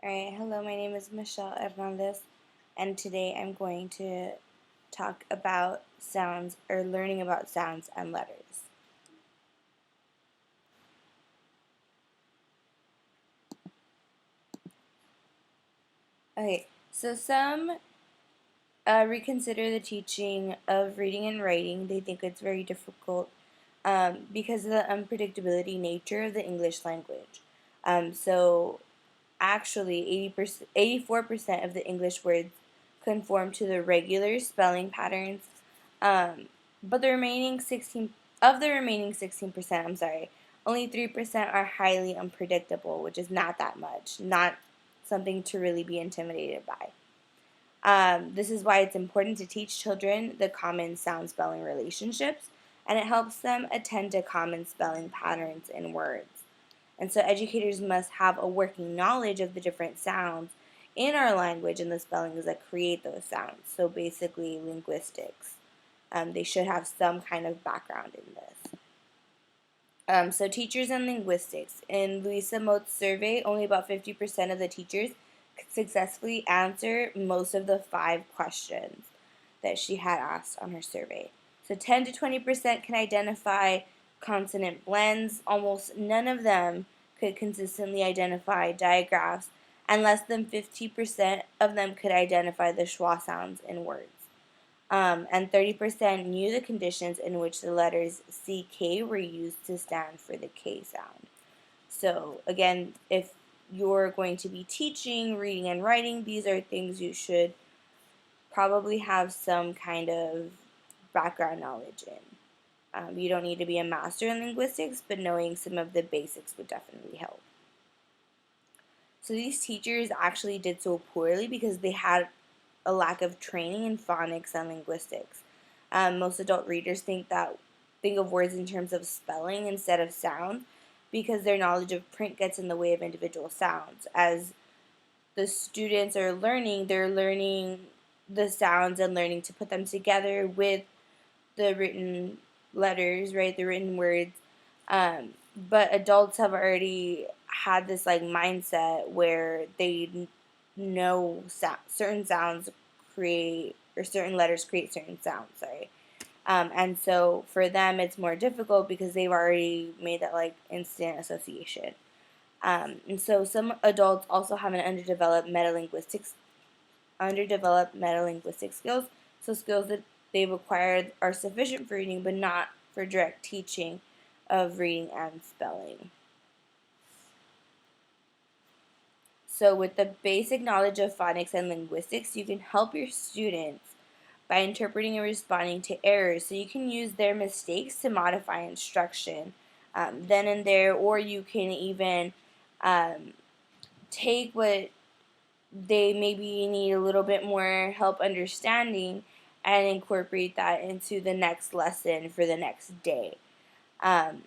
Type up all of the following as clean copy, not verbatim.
Alright, hello, my name is Michelle Hernandez, and today I'm going to talk about sounds or learning about sounds and letters. Okay, so some reconsider the teaching of reading and writing. They think it's very difficult because of the unpredictability nature of the English language. So actually 80%, 84% of the English words conform to the regular spelling patterns, but the remaining 16%, only 3% are highly unpredictable, which is not that much, not something to really be intimidated by. This is why it's important to teach children the common sound spelling relationships, and it helps them attend to common spelling patterns in words. And so educators must have a working knowledge of the different sounds in our language and the spellings that create those sounds. So basically, linguistics. They should have some kind of background in this. So teachers and linguistics. In Louisa Mote's survey, only about 50% of the teachers could successfully answer most of the 5 questions that she had asked on her survey. So 10 to 20% can identify consonant blends. Almost none of them could consistently identify digraphs, and less than 50% of them could identify the schwa sounds in words. And 30% knew the conditions in which the letters CK were used to stand for the K sound. So again, if you're going to be teaching reading and writing, these are things you should probably have some kind of background knowledge in. You don't need to be a master in linguistics, but knowing some of the basics would definitely help. So these teachers actually did so poorly because they had a lack of training in phonics and linguistics. Most adult readers think of words in terms of spelling instead of sound because their knowledge of print gets in the way of individual sounds. As the students are learning, they're learning the sounds and learning to put them together with the written letters, right? The written words. But adults have already had this like mindset where they know certain sounds create, or certain letters create certain sounds, sorry. And so for them it's more difficult because they've already made that like instant association. And so some adults also have an underdeveloped metalinguistic skills. So skills that they've acquired are sufficient for reading, but not for direct teaching of reading and spelling. So with the basic knowledge of phonics and linguistics, you can help your students by interpreting and responding to errors. So you can use their mistakes to modify instruction then and there, or you can even take what they maybe need a little bit more help understanding and incorporate that into the next lesson for the next day. Um,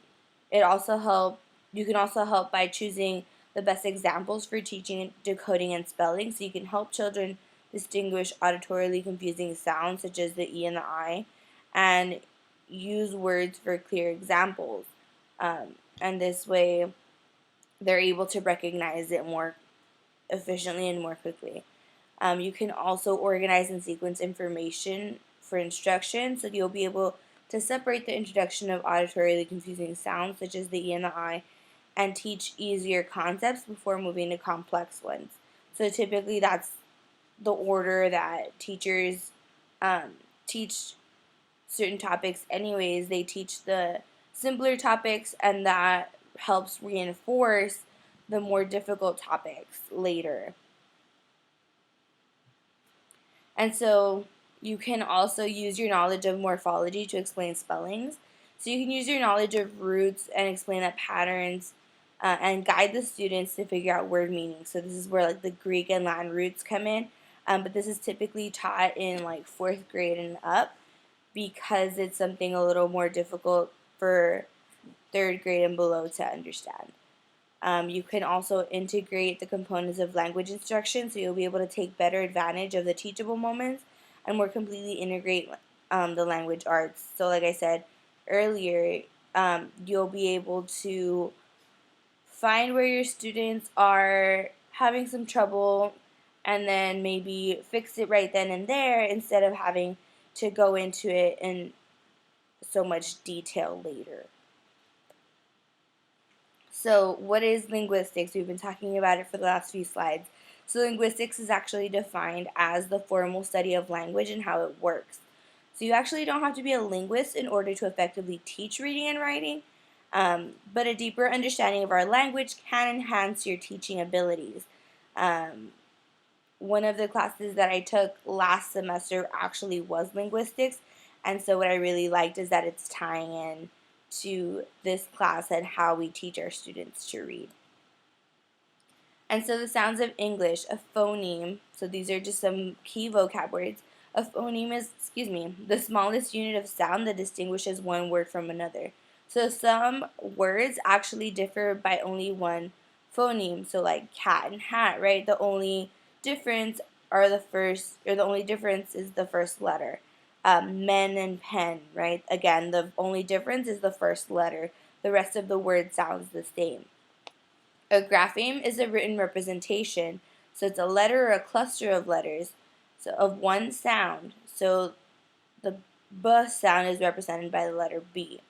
it also help. You can also help by choosing the best examples for teaching decoding and spelling, so you can help children distinguish auditorily confusing sounds such as the E and the I, and use words for clear examples. And this way, they're able to recognize it more efficiently and more quickly. You can also organize and sequence information for instruction, so you'll be able to separate the introduction of auditorily confusing sounds, such as the E and the I, and teach easier concepts before moving to complex ones. So typically that's the order that teachers teach certain topics anyways. They teach the simpler topics, and that helps reinforce the more difficult topics later. And so you can also use your knowledge of morphology to explain spellings. So you can use your knowledge of roots and explain that patterns and guide the students to figure out word meanings. So this is where like the Greek and Latin roots come in. But this is typically taught in like 4th grade and up because it's something a little more difficult for 3rd grade and below to understand. You can also integrate the components of language instruction, so you'll be able to take better advantage of the teachable moments and more completely integrate the language arts. So like I said earlier, you'll be able to find where your students are having some trouble and then maybe fix it right then and there instead of having to go into it in so much detail later. So, what is linguistics? We've been talking about it for the last few slides. So, linguistics is actually defined as the formal study of language and how it works. So, you actually don't have to be a linguist in order to effectively teach reading and writing, but a deeper understanding of our language can enhance your teaching abilities. Um, One of the classes that I took last semester actually was linguistics, and so what I really liked is that it's tying in to this class and how we teach our students to read. And so the sounds of English, a phoneme, so these are just some key vocab words. A phoneme is, the smallest unit of sound that distinguishes one word from another. So some words actually differ by only one phoneme. So like cat and hat, right? The only difference the only difference is the first letter. Men and pen, right? Again, the only difference is the first letter. The rest of the word sounds the same. A grapheme is a written representation, so it's a letter or a cluster of letters, so of one sound. So the B sound is represented by the letter B,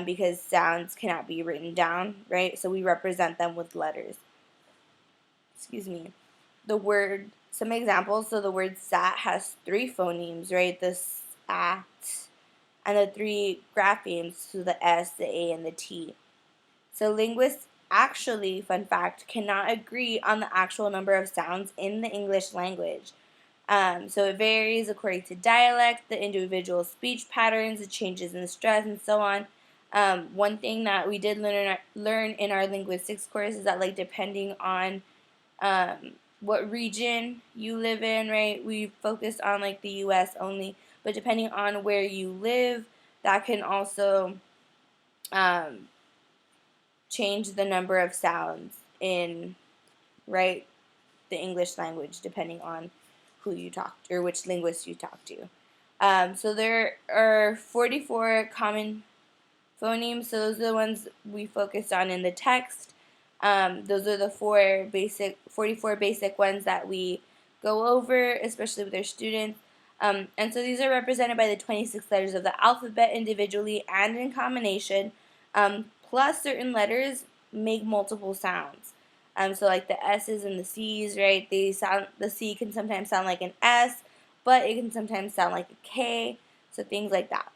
because sounds cannot be written down, right? So we represent them with letters. The word, some examples. So the word sat has 3 phonemes, right? The sat, and the 3 graphemes, so the S, the A, and the T. So linguists actually, fun fact, cannot agree on the actual number of sounds in the English language. So it varies according to dialect, the individual speech patterns, the changes in stress, and so on. One thing that we did learn in our linguistics course is that, like, depending on what region you live in, right? We focused on like the U.S. only, but depending on where you live, that can also change the number of sounds in, right, the English language, depending on who you talk to or which linguist you talk to. So there are 44 common phonemes. So those are the ones we focused on in the text. Those are the 44 basic ones that we go over, especially with our students. And so these are represented by the 26 letters of the alphabet individually and in combination, plus certain letters make multiple sounds. So like the S's and the C's, right? The C can sometimes sound like an S, but it can sometimes sound like a K. So things like that.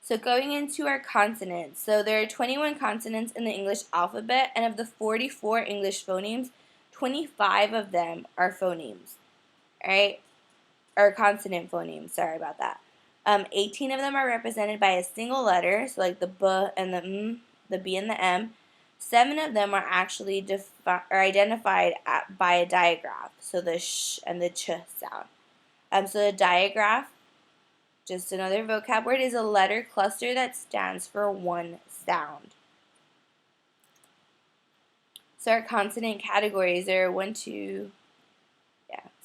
So going into our consonants, so there are 21 consonants in the English alphabet, and of the 44 English phonemes, 25 of them are phonemes, right? Or consonant phonemes, sorry about that. 18 of them are represented by a single letter, so like the B and the M, the B and the M. 7 of them are actually identified by a digraph, so the sh and the ch sound. So the digraph, just another vocab word, is a letter cluster that stands for one sound. So our consonant categories, there are 1, 2,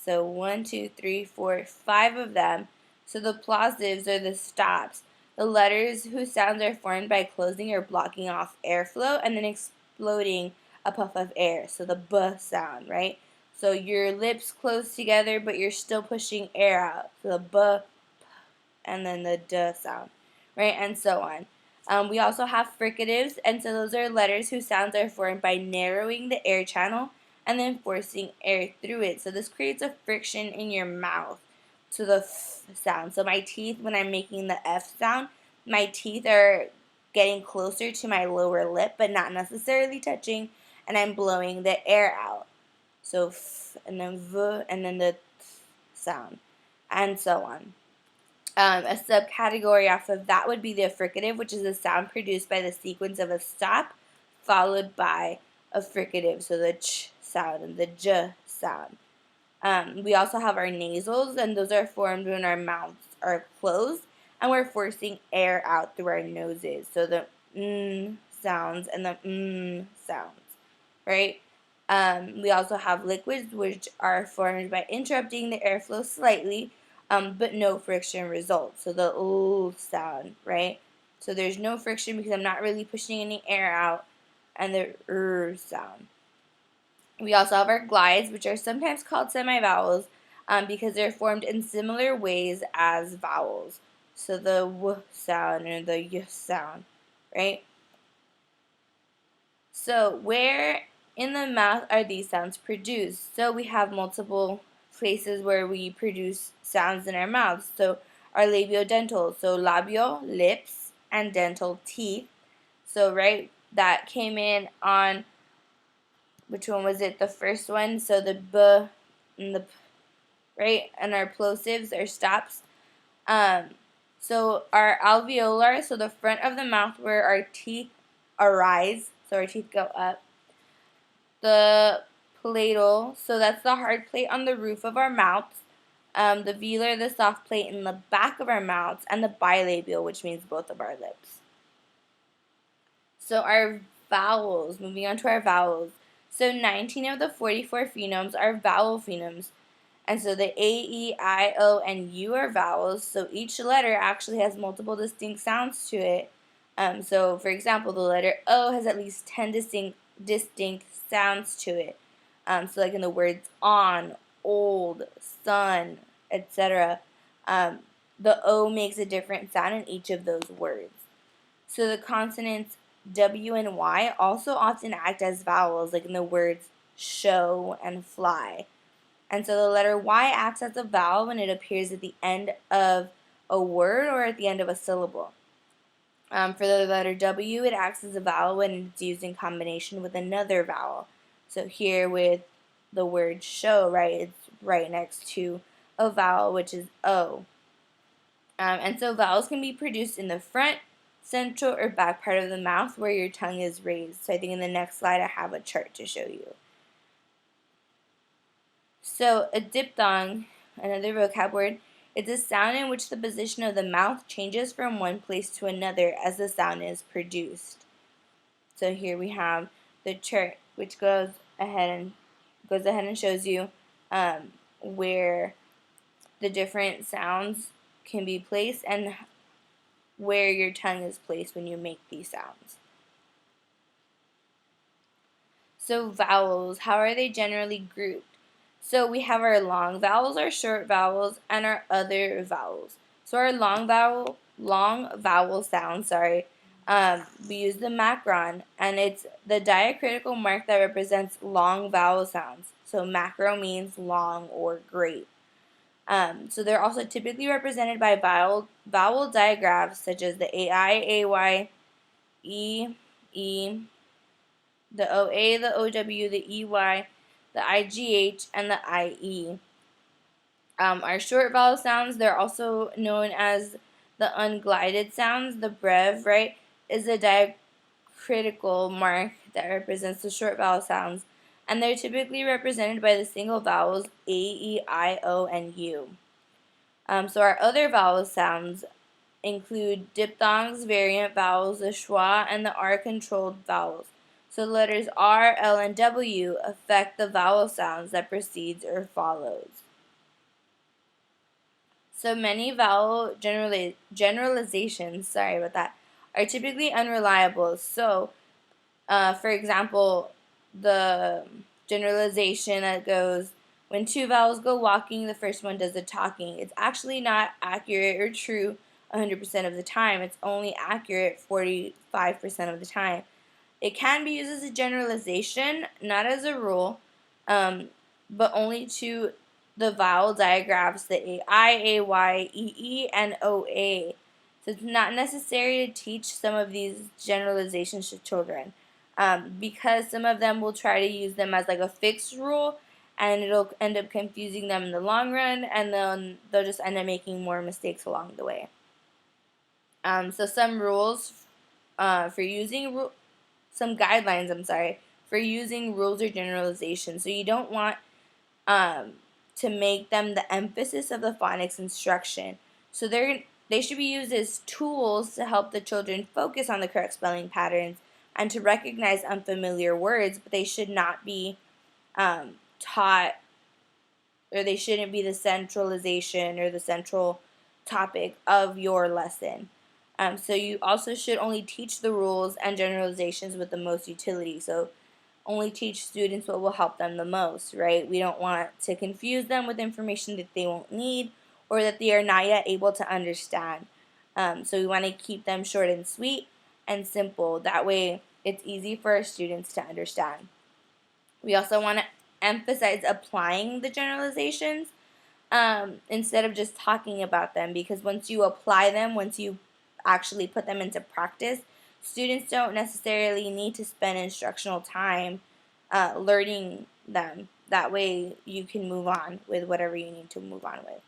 3, 4, 5 of them. So the plosives are the stops, the letters whose sounds are formed by closing or blocking off airflow and then exploding a puff of air. So the B sound, right? So your lips close together, but you're still pushing air out. So the B, and then the D sound, right? And so on. We also have fricatives, and so those are letters whose sounds are formed by narrowing the air channel and then forcing air through it. So this creates a friction in your mouth to the F sound. So my teeth, when I'm making the F sound, my teeth are getting closer to my lower lip, but not necessarily touching, and I'm blowing the air out. So F, and then V, and then the Th sound, and so on. A subcategory off of that would be the fricative, which is a sound produced by the sequence of a stop followed by a fricative, so the ch sound and the j sound. We also have our nasals, and those are formed when our mouths are closed and we're forcing air out through our noses, so the sounds and the sounds, right? We also have liquids, which are formed by interrupting the airflow slightly, but no friction results. So the L sound, right? So there's no friction because I'm not really pushing any air out, and the R sound. We also have our glides, which are sometimes called semivowels because they're formed in similar ways as vowels. So the w sound and the y sound, right? So where in the mouth are these sounds produced? So we have multiple places where we produce sounds in our mouths. So our labiodental, so labio, lips, and dental, teeth. So right, that came in on, which one was it? The first one. So the b and the p, right, and our plosives or stops. Um, so our alveolar, so the front of the mouth where our teeth arise, so our teeth go up. The palatal, so that's the hard plate on the roof of our mouths. The velar, the soft plate in the back of our mouths, and the bilabial, which means both of our lips. So our vowels, moving on to our vowels. So 19 of the 44 phonemes are vowel phonemes. And so the A, E, I, O, and U are vowels. So each letter actually has multiple distinct sounds to it. So for example, the letter O has at least 10 distinct sounds to it. So like in the words on, old, sun, etc. The O makes a different sound in each of those words. So the consonants W and Y also often act as vowels, like in the words show and fly. And so the letter Y acts as a vowel when it appears at the end of a word or at the end of a syllable. For the letter W, it acts as a vowel when it's used in combination with another vowel. So here with the word show, right, it's right next to a vowel, which is O. And so vowels can be produced in the front, central, or back part of the mouth where your tongue is raised. So I think in the next slide I have a chart to show you. So a diphthong, another vocab word, is a sound in which the position of the mouth changes from one place to another as the sound is produced. So here we have the chart, which goes ahead and shows you where the different sounds can be placed and where your tongue is placed when you make these sounds. So vowels, how are they generally grouped? So we have our long vowels, our short vowels, and our other vowels. So our long vowel sound, we use the macron, and it's the diacritical mark that represents long vowel sounds. So macro means long or great. So they're also typically represented by vowel digraphs such as the AI, AY, E, E, the OA, the OW, the EY, the IGH, and the IE. Our short vowel sounds, they're also known as the unglided sounds. The brev, right, is a diacritical mark that represents the short vowel sounds, and they're typically represented by the single vowels A, E, I, O, and U. So our other vowel sounds include diphthongs, variant vowels, the schwa, and the R-controlled vowels. So the letters R, L, and W affect the vowel sounds that precedes or follows. So many vowel generalizations, are typically unreliable. So, for example, the generalization that goes, when two vowels go walking, the first one does the talking. It's actually not accurate or true 100% of the time. It's only accurate 45% of the time. It can be used as a generalization, not as a rule, but only to the vowel digraphs, the A-I, A-Y, E-E, and O-A. So it's not necessary to teach some of these generalizations to children because some of them will try to use them as like a fixed rule, and it'll end up confusing them in the long run, and then they'll just end up making more mistakes along the way. So some rules for using some guidelines, for using rules or generalizations. So you don't want to make them the emphasis of the phonics instruction. So they should be used as tools to help the children focus on the correct spelling patterns and to recognize unfamiliar words, but they should not be taught, or they shouldn't be the centralization or the central topic of your lesson. So you also should only teach the rules and generalizations with the most utility. So only teach students what will help them the most, right? We don't want to confuse them with information that they won't need or that they are not yet able to understand. So we want to keep them short and sweet and simple. That way it's easy for our students to understand. We also want to emphasize applying the generalizations instead of just talking about them, because once you apply them, once you actually put them into practice, students don't necessarily need to spend instructional time learning them. That way you can move on with whatever you need to move on with.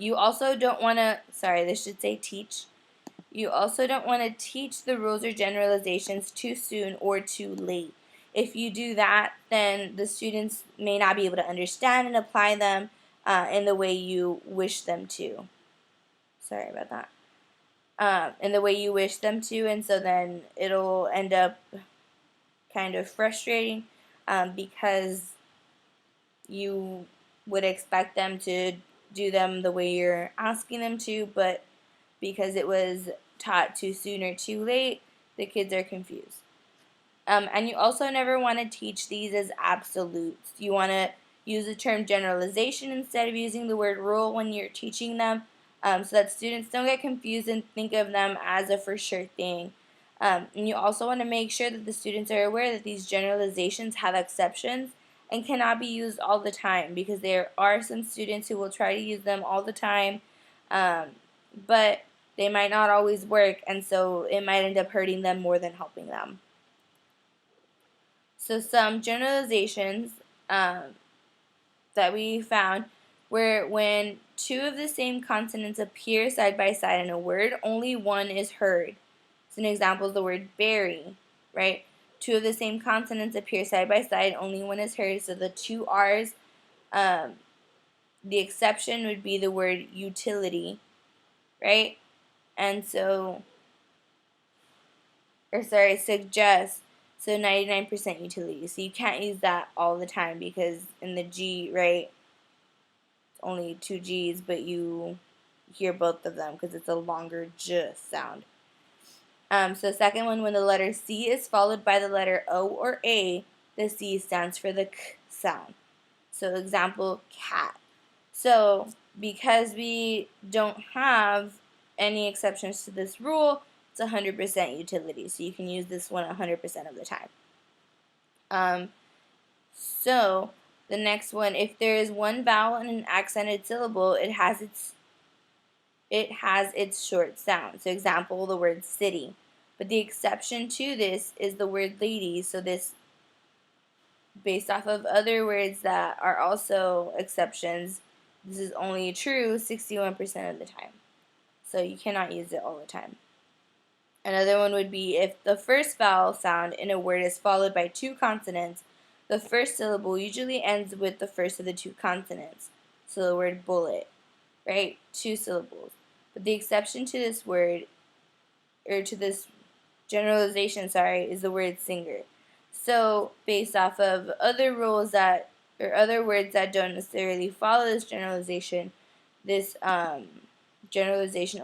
You also don't want to, sorry, this should say teach. You also don't want to teach the rules or generalizations too soon or too late. If you do that, then the students may not be able to understand and apply them in the way you wish them to. Sorry about that. In the way you wish them to, and so then it'll end up kind of frustrating because you would expect them to do them the way you're asking them to, but because it was taught too soon or too late, the kids are confused. And you also never want to teach these as absolutes. You want to use the term generalization instead of using the word rule when you're teaching them, so that students don't get confused and think of them as a for sure thing. And you also want to make sure that the students are aware that these generalizations have exceptions and cannot be used all the time, because there are some students who will try to use them all the time, but they might not always work, and so it might end up hurting them more than helping them. So some generalizations that we found where when two of the same consonants appear side by side in a word, only one is heard. So an example is the word berry, right? Two of the same consonants appear side by side, only one is heard. So the two R's, the exception would be the word utility, right? And so, or sorry, suggest. So 99% utility. So you can't use that all the time because in the G, right, it's only two G's, but you hear both of them because it's a longer J sound. So second one, when the letter C is followed by the letter O or A, the C stands for the K sound. So example, cat. So because we don't have any exceptions to this rule, it's 100% utility. So you can use this one 100% of the time. So the next one, if there is one vowel in an accented syllable, it has its short sound. So example, the word city. But the exception to this is the word lady. So this, based off of other words that are also exceptions, this is only true 61% of the time. So you cannot use it all the time. Another one would be if the first vowel sound in a word is followed by two consonants, the first syllable usually ends with the first of the two consonants. So the word bullet, right? Two syllables. But the exception to this word, or to this generalization, sorry, is the word singer. So based off of other rules that, or other words that don't necessarily follow this generalization, this generalization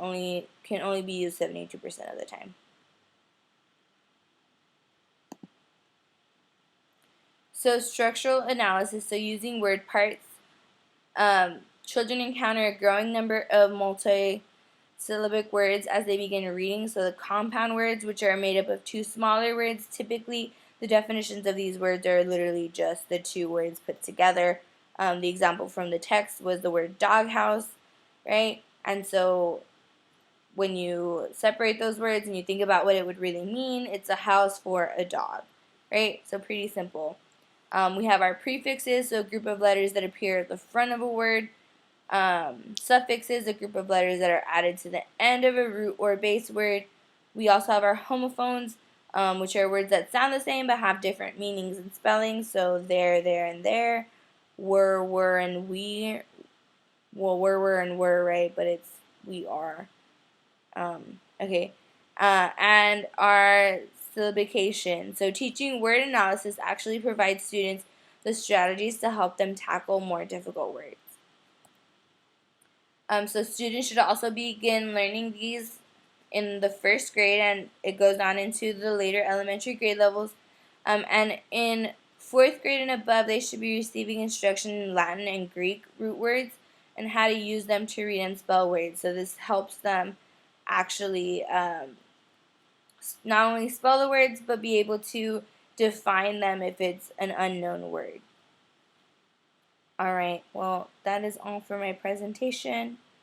can only be used 72% of the time. So structural analysis, so using word parts, children encounter a growing number of multi-syllabic words as they begin reading. So the compound words, which are made up of two smaller words, typically the definitions of these words are literally just the two words put together. The example from the text was the word doghouse, right? And so when you separate those words and you think about what it would really mean, it's a house for a dog, right? So pretty simple. We have our prefixes, so a group of letters that appear at the front of a word. Suffixes, a group of letters that are added to the end of a root or base word. We also have our homophones, which are words that sound the same but have different meanings and spellings. So there, and there. Were, and we. Well, were, and were, right? But it's we are. Okay. And our syllabication. So teaching word analysis actually provides students the strategies to help them tackle more difficult words. So students should also begin learning these in the first grade, and it goes on into the later elementary grade levels. And in fourth grade and above, they should be receiving instruction in Latin and Greek root words and how to use them to read and spell words. So this helps them actually not only spell the words, but be able to define them if it's an unknown word. Alright, well, that is all for my presentation.